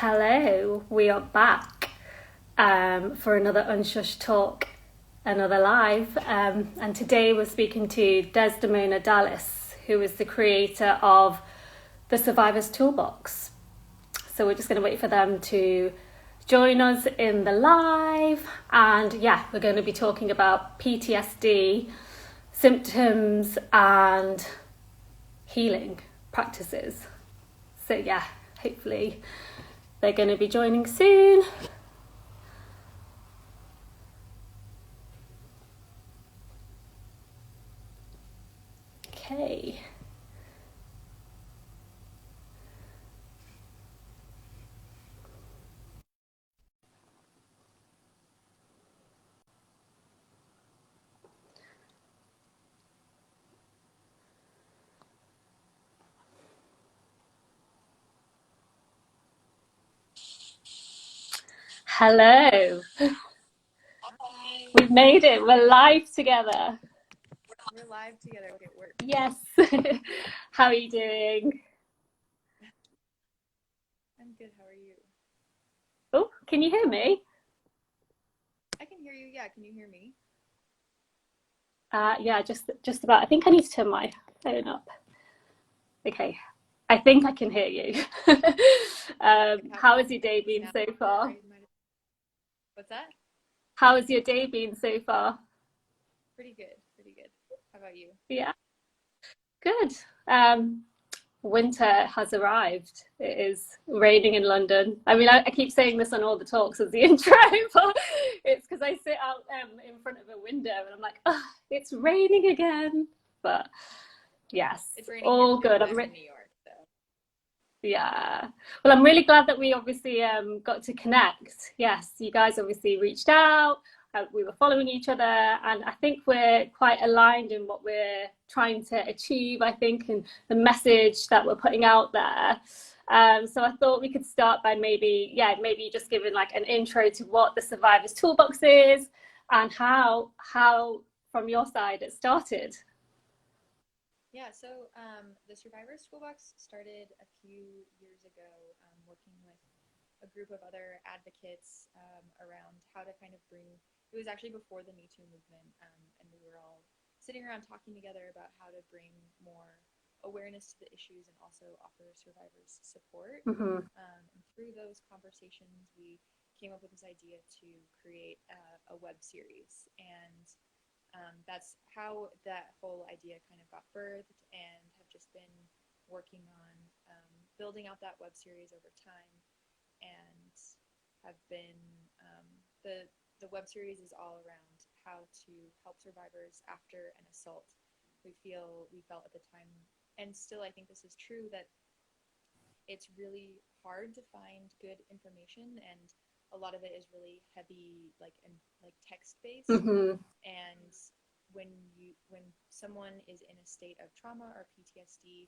Hello, we are back for another Unshushed talk, another live. And today we're speaking to Desdemona Dallas, who is the creator of the Survivors Toolbox. So we're just going to wait for them to join us in the live. And yeah, we're going to be talking about PTSD, symptoms, and healing practices. So yeah, hopefully they're going to be joining soon. Okay. Hello. We've made it. We're live together. We're live together. Okay, it worked. Yes. How are you doing? I'm good. How are you? Oh, can you hear me? I can hear you. Yeah, can you hear me? Yeah, just about. I think I need to turn my phone up. Okay. I think I can hear you. How has your day been so far? What's that? How has your day been so far? Pretty good. Pretty good. How about you? Yeah, good. Winter has arrived. It is raining in London. I mean, I keep saying this on all the talks as the intro, but it's because I sit out in front of a window and I'm like, oh, it's raining again. But yes, It's raining all good. in New York, so. Yeah. Well, I'm really glad that we obviously got to connect. Yes, you guys obviously reached out. We were following each other, and I think we're quite aligned in what we're trying to achieve, I think, and the message that we're putting out there. So I thought we could start by maybe just giving like an intro to what the Survivors Toolbox is and how from your side it started. Yeah, so the Survivors Toolbox started a few years ago, working with a group of other advocates around how to kind of bring. It was actually before the Me Too movement, and we were all sitting around talking together about how to bring more awareness to the issues and also offer survivors support. Mm-hmm. And through those conversations, we came up with this idea to create a web series, and that's how that whole idea kind of got birthed, and have just been working on building out that web series over time, and have been the web series is all around how to help survivors after an assault. We felt at the time, and still I think this is true, that it's really hard to find good information, and a lot of it is really heavy, like text based. Mm-hmm. And when someone is in a state of trauma or PTSD,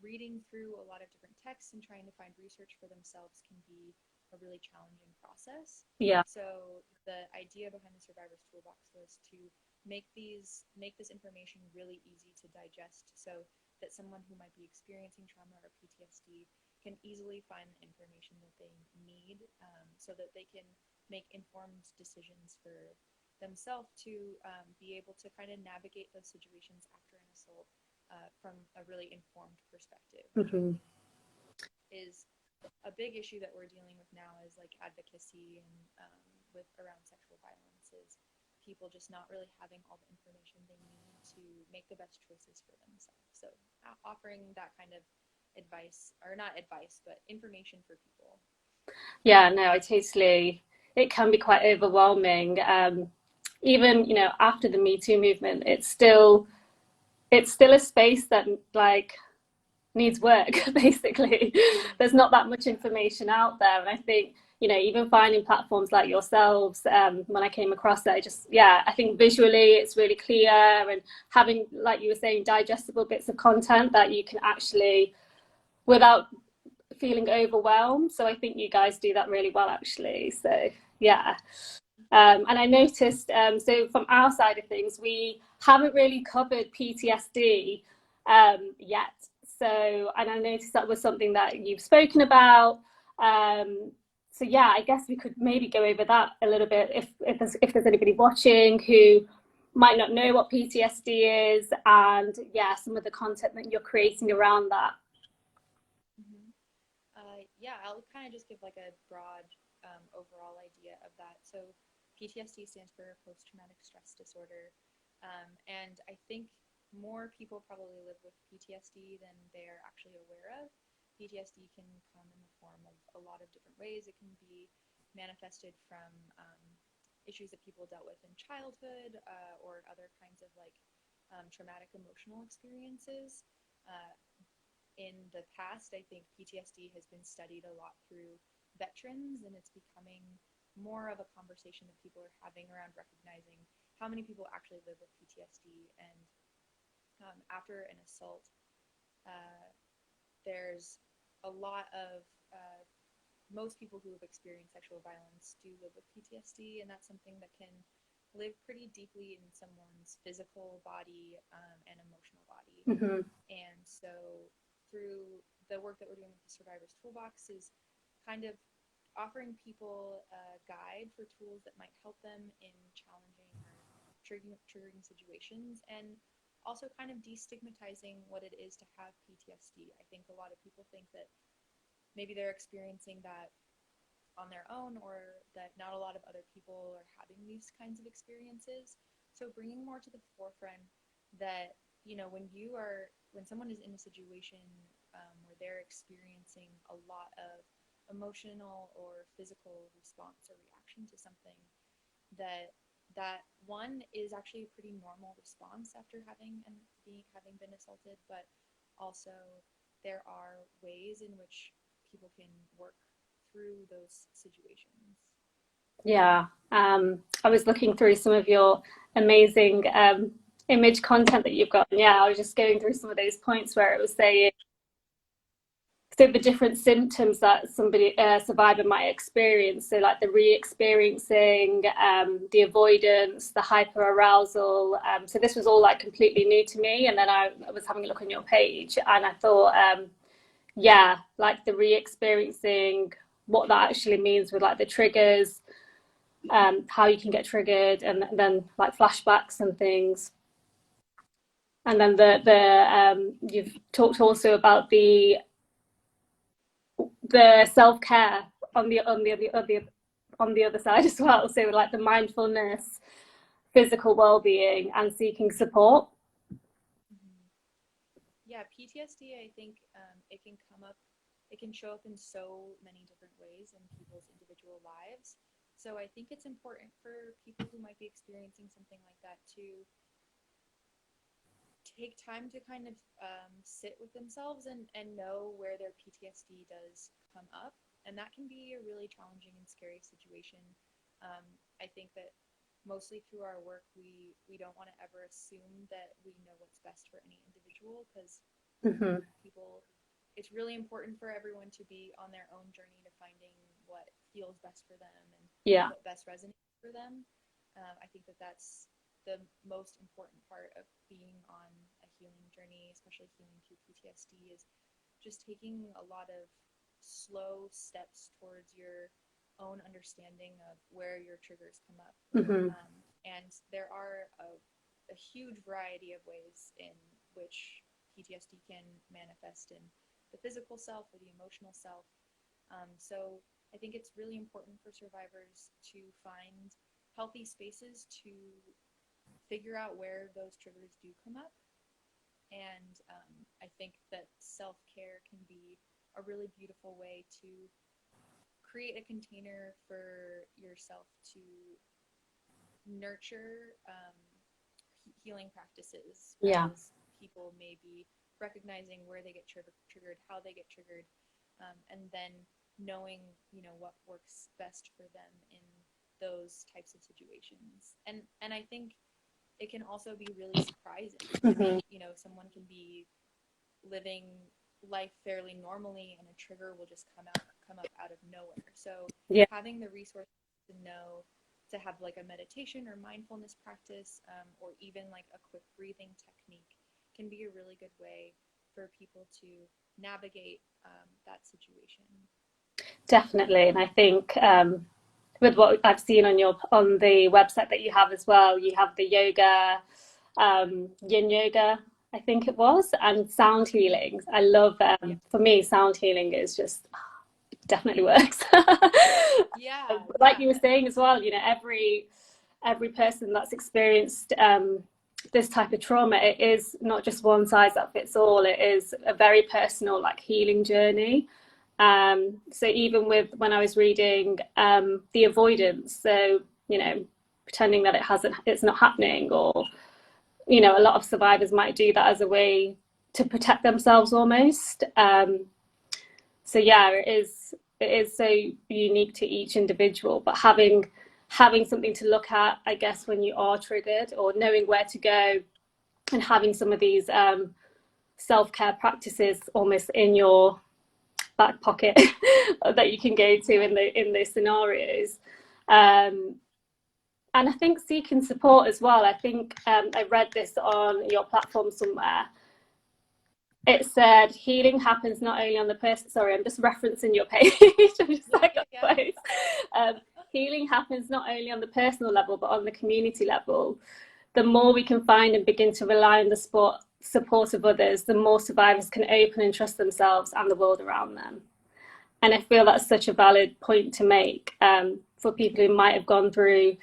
reading through a lot of different texts and trying to find research for themselves can be a really challenging process. Yeah. So the idea behind the Survivors Toolbox was to make this information really easy to digest, so that someone who might be experiencing trauma or PTSD can easily find the information that they need, so that they can make informed decisions for themselves to be able to kind of navigate those situations after an assault from a really informed perspective. Mm-hmm. Is a big issue that we're dealing with now is like advocacy, and with around sexual violence, is people just not really having all the information they need to make the best choices for themselves. So offering that kind of advice, or not advice, but information for people. Yeah, no, it can be quite overwhelming. Even, after the Me Too movement, it's still a space that like needs work, basically. There's not that much information out there. And I think, even finding platforms like yourselves, when I came across it, I think visually it's really clear, and having, like you were saying, digestible bits of content that you can actually, without feeling overwhelmed. So I think you guys do that really well, actually. So yeah. And I noticed, so from our side of things, we haven't really covered PTSD yet. So, and I noticed that was something that you've spoken about. So yeah, I guess we could maybe go over that a little bit if there's anybody watching who might not know what PTSD is, and yeah, some of the content that you're creating around that. Mm-hmm. Yeah, I'll kind of just give like a broad overall idea of that. So PTSD stands for post-traumatic stress disorder. And I think more people probably live with PTSD than they're actually aware of. PTSD can come in the form of a lot of different ways. It can be manifested from issues that people dealt with in childhood or other kinds of like traumatic emotional experiences. Uh, in the past, I think PTSD has been studied a lot through veterans, and it's becoming more of a conversation that people are having around recognizing how many people actually live with PTSD. And after an assault, uh, there's a lot of most people who have experienced sexual violence do live with PTSD, and that's something that can live pretty deeply in someone's physical body and emotional body. Mm-hmm. And so through the work that we're doing with the Survivors Toolbox is kind of offering people a guide for tools that might help them in challenging or triggering situations, and also kind of destigmatizing what it is to have PTSD. I think a lot of people think that maybe they're experiencing that on their own, or that not a lot of other people are having these kinds of experiences. So bringing more to the forefront that, you know, when someone is in a situation where they're experiencing a lot of emotional or physical response or reaction to something, that one is actually a pretty normal response after having been assaulted, but also there are ways in which people can work through those situations. Yeah, I was looking through some of your amazing image content that you've got. And yeah, I was just going through some of those points where it was saying so the different symptoms that somebody survivor might experience. So like the re-experiencing, the avoidance, the hyper-arousal. So this was all like completely new to me. And then I was having a look on your page, and I thought, yeah, like the re-experiencing, what that actually means with like the triggers, how you can get triggered, and then like flashbacks and things. And then you've talked also about the self-care on the other side as well. So like the mindfulness, physical well-being, and seeking support. Mm-hmm. Yeah, PTSD, I think it can show up in so many different ways in people's individual lives. So I think it's important for people who might be experiencing something like that to take time to kind of sit with themselves and know where their PTSD does come up. And that can be a really challenging and scary situation. I think that mostly through our work, we don't want to ever assume that we know what's best for any individual, because Mm-hmm. people, it's really important for everyone to be on their own journey to finding what feels best for them and Yeah. what best resonates for them. I think that that's the most important part of being on a healing journey, especially healing through PTSD, is just taking a lot of slow steps towards your own understanding of where your triggers come up. Mm-hmm. And there are a huge variety of ways in which PTSD can manifest in the physical self or the emotional self. So I think it's really important for survivors to find healthy spaces to figure out where those triggers do come up. And I think that self-care can be a really beautiful way to create a container for yourself to nurture healing practices Yeah. as people may be recognizing where they get triggered, how they get triggered, and then knowing, you know, what works best for them in those types of situations. And I think it can also be really surprising. Mm-hmm. You know, someone can be living life fairly normally, and a trigger will just come up out of nowhere. So Yeah. having the resources to know to have like a meditation or mindfulness practice, or even like a quick breathing technique, can be a really good way for people to navigate that situation. definitely. And I think with what I've seen on the website that you have as well, you have the yoga, yin yoga, I think it was, and sound healing. I love Yeah. for me, sound healing is just definitely works. Yeah, Like yeah, you were saying as well, every person that's experienced this type of trauma, it is not just one size that fits all. It is a very personal, like, healing journey. So even with when I was reading the avoidance, so pretending that it's not happening, or a lot of survivors might do that as a way to protect themselves almost. So yeah, it is so unique to each individual, but having something to look at, I guess, when you are triggered, or knowing where to go, and having some of these self-care practices almost in your back pocket that you can go to in those scenarios. And I think seeking support as well. I think I read this on your platform somewhere. It said healing happens not only on the person. Sorry, I'm just referencing your page. I'm just healing happens not only on the personal level, but on the community level. The more we can find and begin to rely on the support of others, the more survivors can open and trust themselves and the world around them. And I feel that's such a valid point to make for people who might have gone through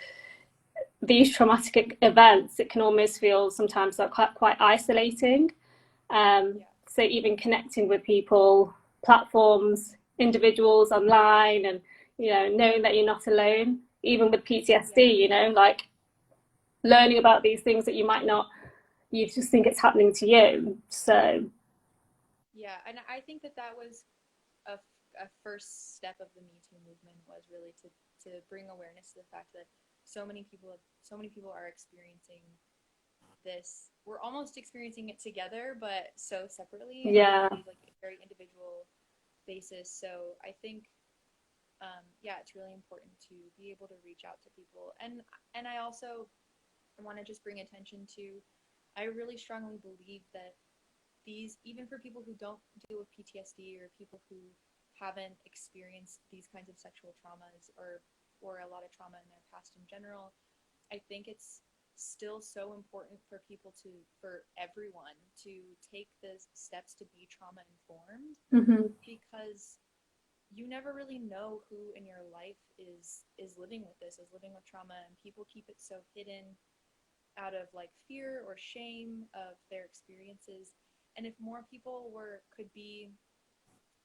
these traumatic events. It can almost feel sometimes like quite isolating. So even connecting with people, platforms, individuals online, and knowing that you're not alone, even with PTSD, like learning about these things that you just think it's happening to you. So yeah, and I think that was a first step of the Me Too movement, was really to bring awareness to the fact that so many people are experiencing this. We're almost experiencing it together, but so separately, yeah, on like a very individual basis. So I think, it's really important to be able to reach out to people, and I also want to just bring attention to. I really strongly believe that these, even for people who don't deal with PTSD, or people who haven't experienced these kinds of sexual traumas, or a lot of trauma in their past in general, I think it's still so important for everyone to take the steps to be trauma informed, because you never really know who in your life is living with trauma, and people keep it so hidden out of like fear or shame of their experiences. And if more people could be,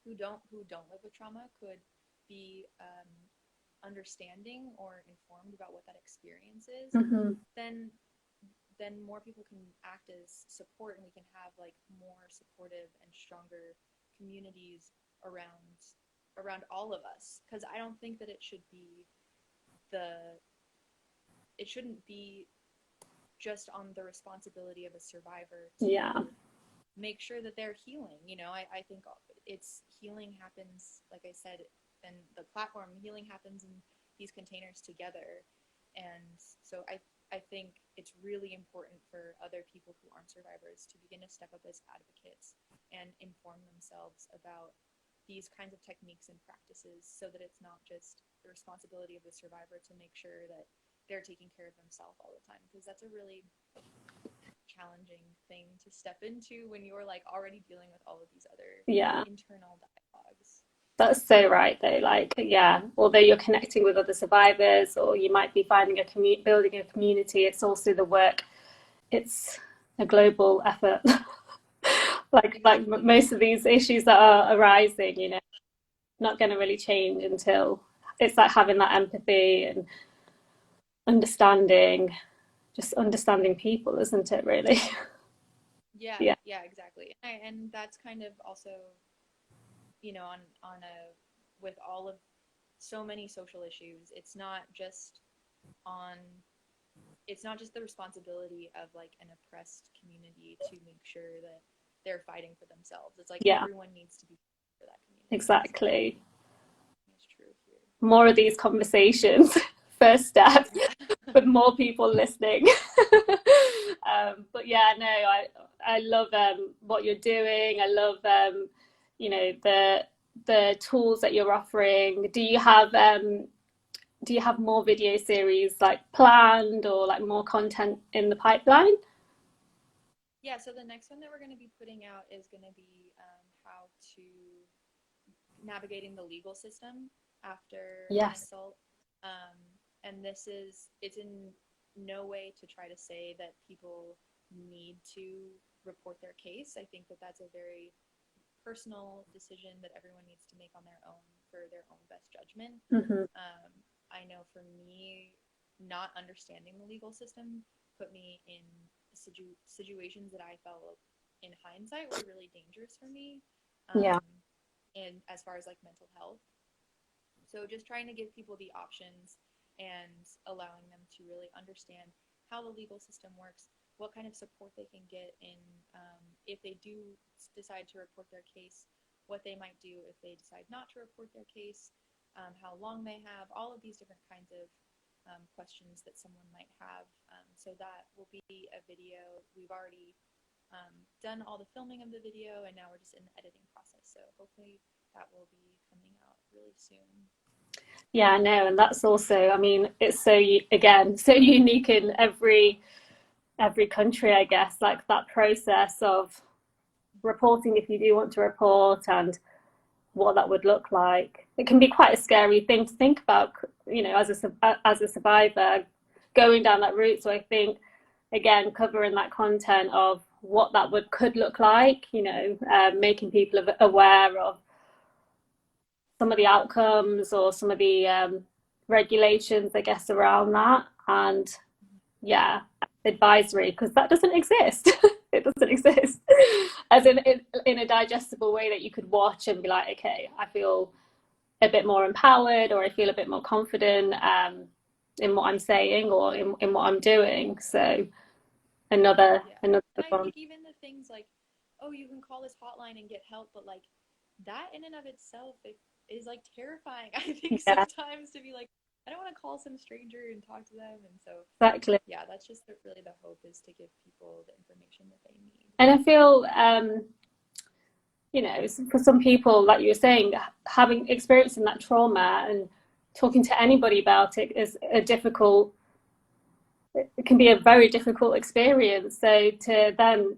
who don't live with trauma, could be understanding or informed about what that experience is, then more people can act as support, and we can have like more supportive and stronger communities around all of us. Because I don't think that it shouldn't be just on the responsibility of a survivor to make sure that they're healing. I think it's healing happens, like I said, and the platform healing happens in these containers together. And so I think it's really important for other people who aren't survivors to begin to step up as advocates and inform themselves about these kinds of techniques and practices, so that it's not just the responsibility of the survivor to make sure that they're taking care of themselves all the time, because that's a really challenging thing to step into when you're like already dealing with all of these other internal dialogues. That's so right, though. Like, although you're connecting with other survivors, or you might be finding building a community, it's also the work. It's a global effort. like most of these issues that are arising, not going to really change until it's like having that empathy and just understanding people, isn't it, really? Yeah, exactly. And that's kind of also, on a, with all of so many social issues, it's not just the responsibility of like an oppressed community to make sure that they're fighting for themselves. It's like everyone needs to be for that community. Exactly. So it's true here. More of these conversations, first step, with more people listening. But yeah, no, I love what you're doing. I love the the tools that you're offering? Do you have more video series like planned, or like more content in the pipeline? Yeah, so the next one that we're going to be putting out is going to be how to navigating the legal system after an Yes. assault. Um, and it's in no way to try to say that people need to report their case. I think that that's a very personal decision that everyone needs to make on their own for their own best judgment. Mm-hmm. I know for me, not understanding the legal system put me in situations that I felt in hindsight were really dangerous for me. Yeah. And as far as like mental health, so just trying to give people the options and allowing them to really understand how the legal system works, what kind of support they can get in if they do decide to report their case, what they might do if they decide not to report their case, how long they have, all of these different kinds of questions that someone might have. So that will be a video. We've already done all the filming of the video, and now we're just in the editing process. So hopefully that will be coming out really soon. Yeah, I know, and that's also, I mean, it's so again so unique in every country, I guess, like that process of reporting if you do want to report, and what that would look like. It can be quite a scary thing to think about, as a survivor, going down that route. So I think, again, covering that content of what that could look like, making people aware of some of the outcomes, or some of the regulations, I guess, around that. And yeah, advisory, because that doesn't exist. It doesn't exist as in a digestible way that you could watch and be like, okay, I feel a bit more empowered, or I feel a bit more confident in what I'm saying, or in what I'm doing. So another Yeah. another And I one. think even the things like, oh, you can call this hotline and get help, but like that in and of itself it is like terrifying. I think Yeah, sometimes to be like, I don't want to call some stranger and talk to them. And so, exactly. yeah, that's just really the hope, is to give people the information that they need. And I feel for some people, like you were saying, having experiencing that trauma and talking to anybody about it is it can be a very difficult experience. So to then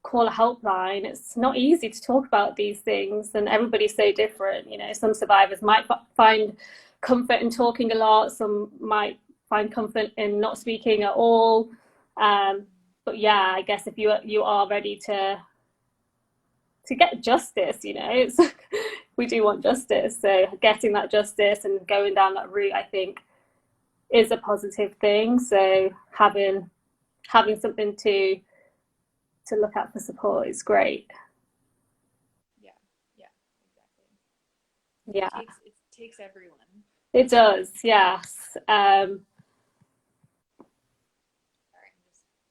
call a helpline, it's not easy to talk about these things, and everybody's so different. Some survivors might find comfort in talking a lot, some might find comfort in not speaking at all. But yeah, I guess if you are ready to get justice, it's we do want justice. So getting that justice and going down that route, I think, is a positive thing. So having something to look at for support is great. Yeah, yeah, exactly. Yeah, It takes everyone. it does. Yes. Sorry,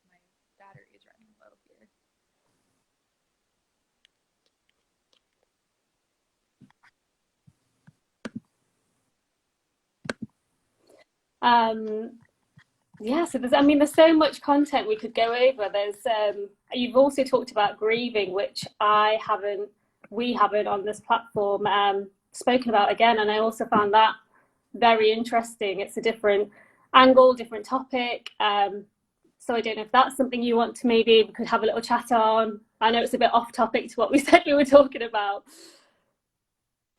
my battery is running low here. Um, yeah. So there's so much content we could go over. You've also talked about grieving, which we haven't on this platform spoken about again, and I also found that very interesting. It's a different angle, different topic. So I don't know if that's something you want to, maybe we could have a little chat on. I know it's a bit off topic to what we said we were talking about.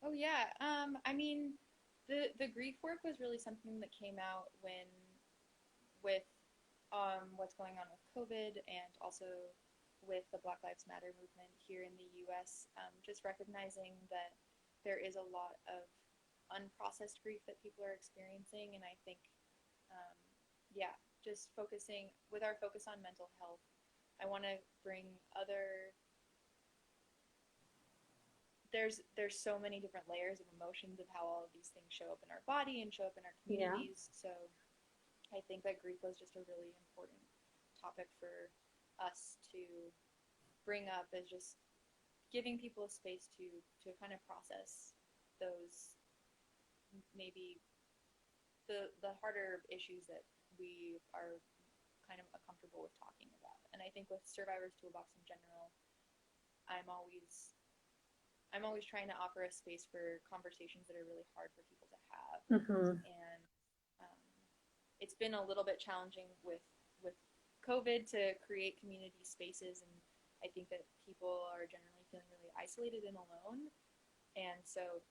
Oh yeah. I mean, the grief work was really something that came out with what's going on with COVID, and also with the Black Lives Matter movement here in the U.S. Just recognizing that there is a lot of unprocessed grief that people are experiencing, and I think, um, yeah, just focusing with our focus on mental health, I want to bring other. There's so many different layers of emotions of how all of these things show up in our body and show up in our Yeah. communities. So I think that grief was just a really important topic for us to bring up, as just giving people a space to kind of process those, maybe the harder issues that we are kind of uncomfortable with talking about. And I think with Survivors Toolbox in general, I'm I'm always trying to offer a space for conversations that are really hard for people to have. And it's been a little bit challenging with COVID to create community spaces, and I think that people are generally feeling really isolated and alone. And so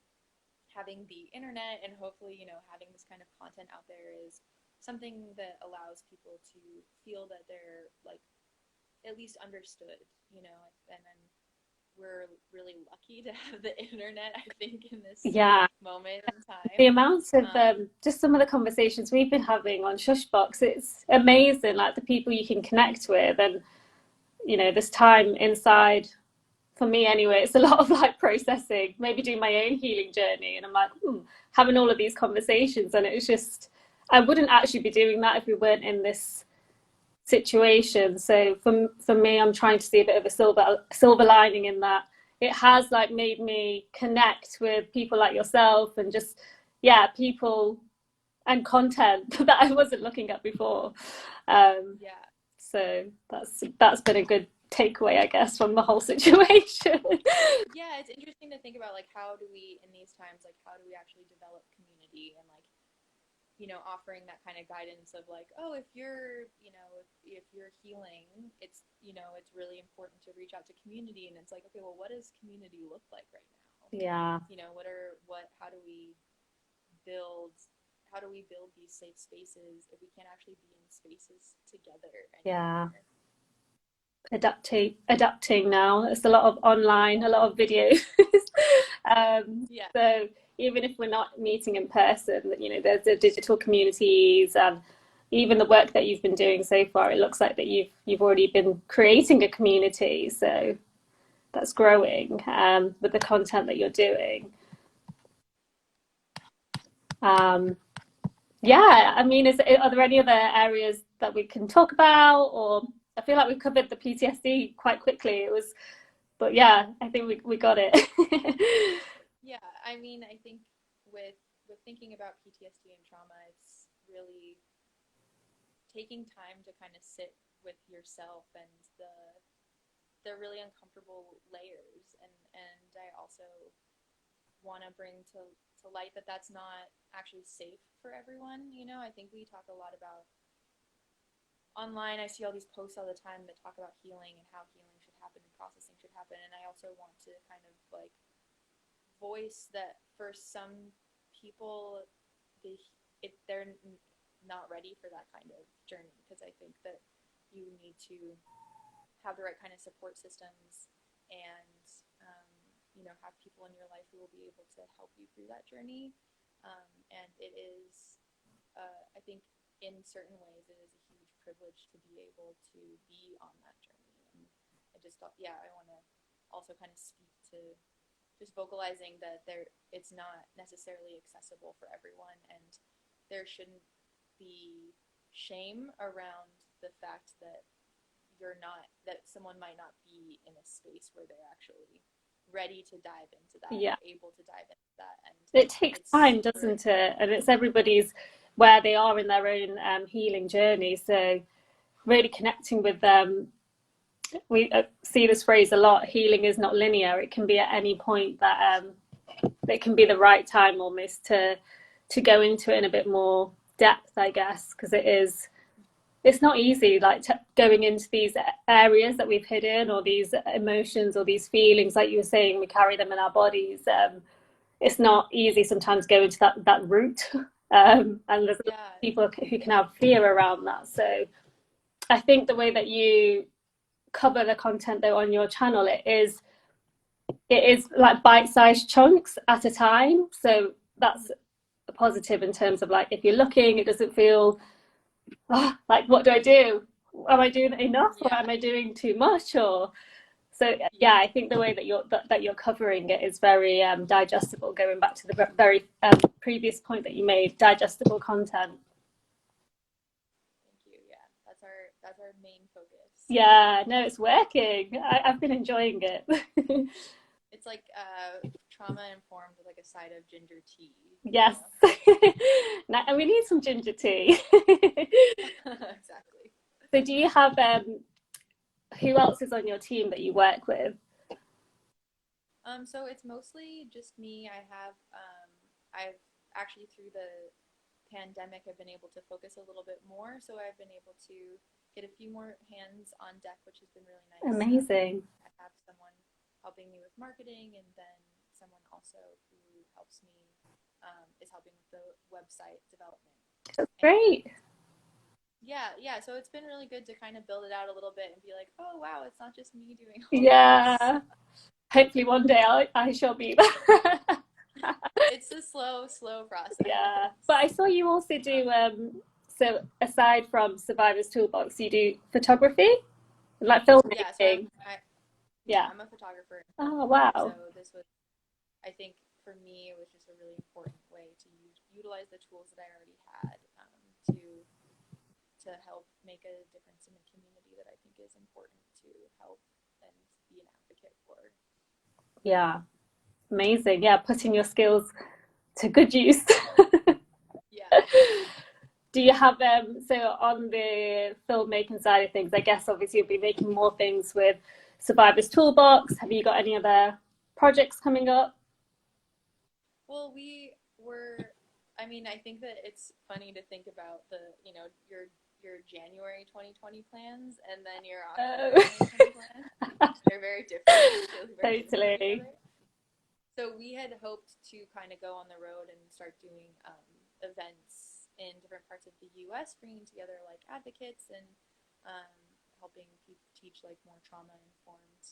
having the internet and hopefully, you know, having this kind of content out there is something that allows people to feel that they're like at least understood, you know, and then we're really lucky to have the internet, I think, in this moment in time. The amount of just some of the conversations we've been having on Shushbox, it's amazing, like the people you can connect with. And, you know, this time inside, for me anyway, it's a lot of like processing, maybe doing my own healing journey. And I'm like, having all of these conversations. And it's just, I wouldn't actually be doing that if we weren't in this situation. So for me, I'm trying to see a bit of a silver lining in that. It has like made me connect with people like yourself, and just people and content that I wasn't looking at before. So that's been a good takeaway, I guess, from the whole situation. Yeah, it's interesting to think about, like, how do we in these times, like, how do we actually develop community, and like, you know, offering that kind of guidance of like, oh, if you're, you know, if you're healing, it's, you know, it's really important to reach out to community. And it's like, okay, well, what does community look like right now? Yeah. You know, how do we build these safe spaces if we can't actually be in spaces together anymore? Adapting now. It's a lot of online, a lot of videos. So even if we're not meeting in person, you know, there's the digital communities, and even the work that you've been doing so far, it looks like that you've already been creating a community. So that's growing with the content that you're doing. I mean, are there any other areas that we can talk about? Or I feel like we've covered the PTSD quite quickly. But yeah, I think we got it. Yeah, I mean, I think with thinking about PTSD and trauma, it's really taking time to kind of sit with yourself and the really uncomfortable layers, and I also want to bring to light that that's not actually safe for everyone. You know, I think we talk a lot about online. I see all these posts all the time that talk about healing and how healing should happen and processing should happen, and I also want to kind of like voice that for some people they're not ready for that kind of journey, because I think that you need to have the right kind of support systems and you know, have people in your life who will be able to help you through that journey. And it is, I think, in certain ways, it is a huge privilege to be able to be on that journey. And I just thought, I want to also kind of speak to just vocalizing that it's not necessarily accessible for everyone, and there shouldn't be shame around the fact that someone might not be in a space where they're actually ready to dive into that, able to dive into that. And it takes time, doesn't it? And it's everybody's where they are in their own healing journey. So really connecting with them. We see this phrase a lot: healing is not linear. It can be at any point that it can be the right time almost to go into it in a bit more depth, I guess, because it's not easy, like going into these areas that we've hidden, or these emotions or these feelings, like you were saying, we carry them in our bodies. It's not easy sometimes going to that route, and there's people who can have fear around that. So I think the way that you cover the content though on your channel, it is like bite-sized chunks at a time. So that's a positive in terms of, like, if you're looking, it doesn't feel like, what do I do? Am I doing enough, or am I doing too much? Or so I think the way that you're covering it is very digestible. Going back to the very previous point that you made, digestible content. Thank you. Yeah, that's our main focus. Yeah, no, it's working. I've been enjoying it. It's like trauma informed with like a side of ginger tea. Yes. And we need some ginger tea. Exactly. So do you have who else is on your team that you work with? So it's mostly just me. I've actually through the pandemic, I've been able to focus a little bit more. So I've been able to get a few more hands on deck, which has been really nice. Amazing. I have someone helping me with marketing, and then someone also who helps me is helping with the website development. That's And great. yeah, so it's been really good to kind of build it out a little bit and be like, oh wow, it's not just me doing all of this. Yeah. Hopefully one day I shall be there. It's a slow process. Yeah. But I saw you also do so aside from Survivors Toolbox, you do photography, like Yeah, so filmmaking. Yeah. I'm a photographer and Oh filmmaker. wow. So this was, I think for me, it was just a really important way to utilize the tools that I already had to help make a difference in the community that I think is important to help and be an advocate for. Yeah. Amazing. Yeah, putting your skills to good use. Yeah. Do you have so on the filmmaking side of things, I guess obviously you'll be making more things with Survivors Toolbox. Have you got any other projects coming up? Well, I mean, I think that it's funny to think about your January 2020 plans and then your October Oh. 2020 plans. They're very different. They look very different from each Totally. other. So we had hoped to kind of go on the road and start doing events in different parts of the U.S., bringing together like advocates and um, helping people teach like more trauma-informed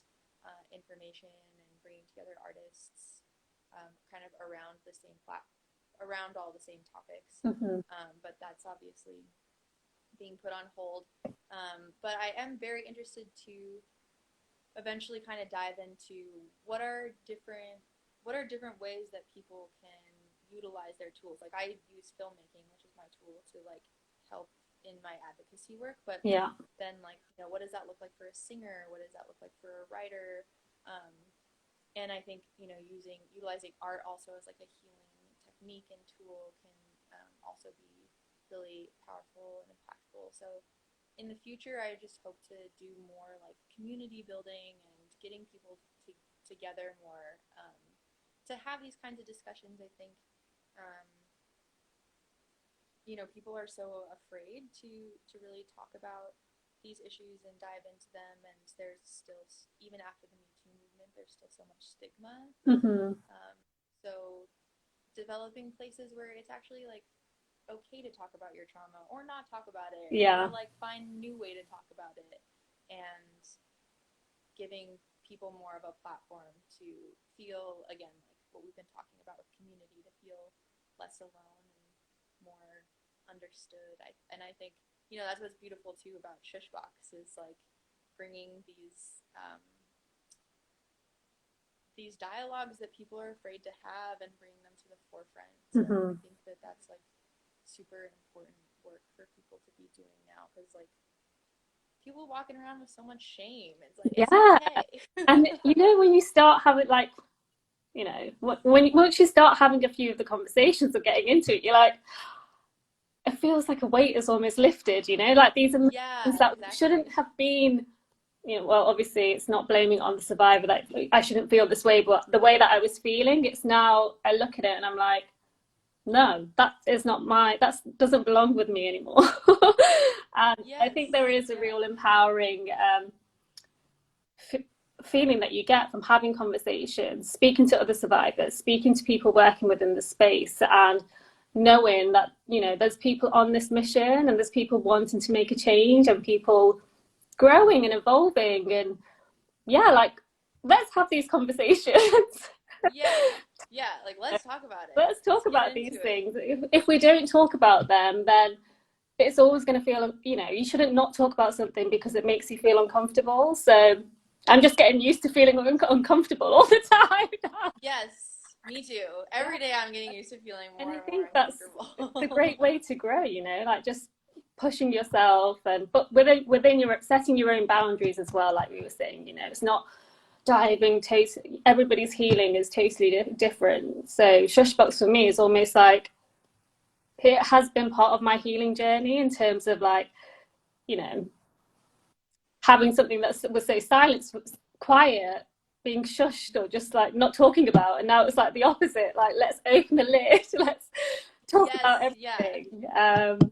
information and bringing together artists kind of around all the same topics. Mm-hmm. But that's obviously being put on hold. But I am very interested to eventually kind of dive into what are different ways that people can utilize their tools. Like I use filmmaking, which is my tool to like help in my advocacy work, but Yeah. then like what does that look like for a singer? What does that look like for a writer? Um, and I think utilizing art also as like a healing technique and tool can also be really powerful and impactful. So in the future, I just hope to do more like community building and getting people together more to have these kinds of discussions. I think um, people are so afraid to really talk about these issues and dive into them, and there's still, even after the Me Too movement, there's still so much stigma. Mm-hmm. So developing places where it's actually like okay to talk about your trauma or not talk about it, Yeah. or like find a new way to talk about it, and giving people more of a platform to feel, again, like what we've been talking about with community, to feel less alone and more understood. And I think that's what's beautiful too about Shushbox is like bringing these dialogues that people are afraid to have and bringing them to the forefront. Mm-hmm. I think that that's like super important work for people to be doing now, because like people walking around with so much shame, it's like it's not Yeah. okay. And when you start having like, once you start having a few of the conversations or getting into it, you're like, it feels like a weight is almost lifted, like these emotions Yeah, that exactly. shouldn't have been, well, obviously it's not blaming on the survivor that I shouldn't feel this way, but the way that I was feeling, it's now I look at it and I'm like, no, that is not that doesn't belong with me anymore. And I Yes. think there is a Yeah. real empowering feeling that you get from having conversations, speaking to other survivors, speaking to people working within the space, and knowing that there's people on this mission and there's people wanting to make a change and people growing and evolving, and yeah, like let's have these conversations. Yeah, like let's talk about it. Let's talk Let's get about these into it. things. If we don't talk about them, then it's always going to feel, you shouldn't not talk about something because it makes you feel uncomfortable. So I'm just getting used to feeling uncomfortable all the time now. Yes, me too. Every day I'm getting used to feeling And more I and more think that's uncomfortable. a great way to grow, like just pushing yourself, but within your setting your own boundaries as well, like we were saying, it's not diving everybody's healing is totally different. So Shushbox for me is almost like it has been part of my healing journey in terms of like, having something that was so silent, quiet, being shushed or just like not talking about, and now it's like the opposite, like let's open the lid, let's talk Yes, about yeah. everything.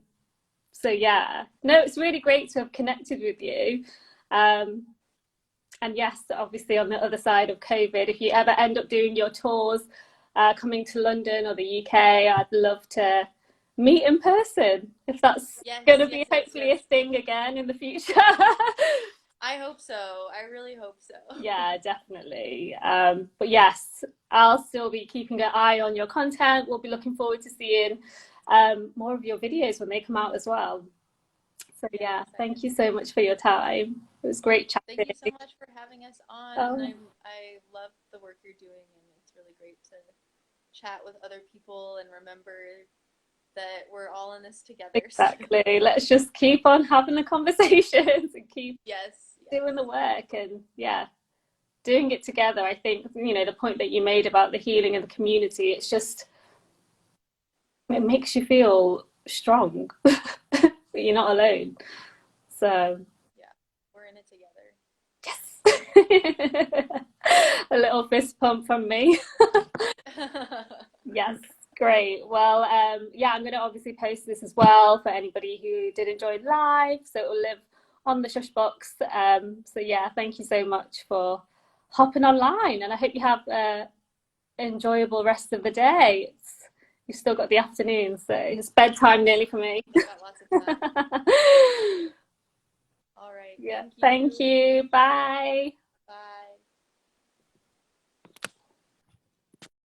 So yeah, no, it's really great to have connected with you. And yes, obviously on the other side of COVID, if you ever end up doing your tours, coming to London or the UK, I'd love to meet in person, if that's Yes, going to yes, be yes, hopefully yes. a thing again in the future. I hope so. I really hope so. Yeah, definitely. But yes, I'll still be keeping an eye on your content. We'll be looking forward to seeing more of your videos when they come out as well. So yeah, thank you so much for your time. It was great chatting. Thank you so much for having us on. Oh. And I love the work you're doing, and it's really great to chat with other people and remember that we're all in this together. Exactly. Let's just keep on having the conversations and keep Yes. doing the work, and yeah, doing it together. I think, you know, the point that you made about the healing of the community, it's just, it makes you feel strong that you're not alone. So Yeah, we're in it together. yes. A little fist pump from me. Yes, great. Well, yeah, I'm going to obviously post this as well for anybody who didn't join live, so it will live on the Shush Box. So yeah, thank you so much for hopping online, and I hope you have an enjoyable rest of the day. You've still got the afternoon, so it's bedtime nearly for me. We've got lots of time. All right. Yeah, thank you. Thank you. Bye.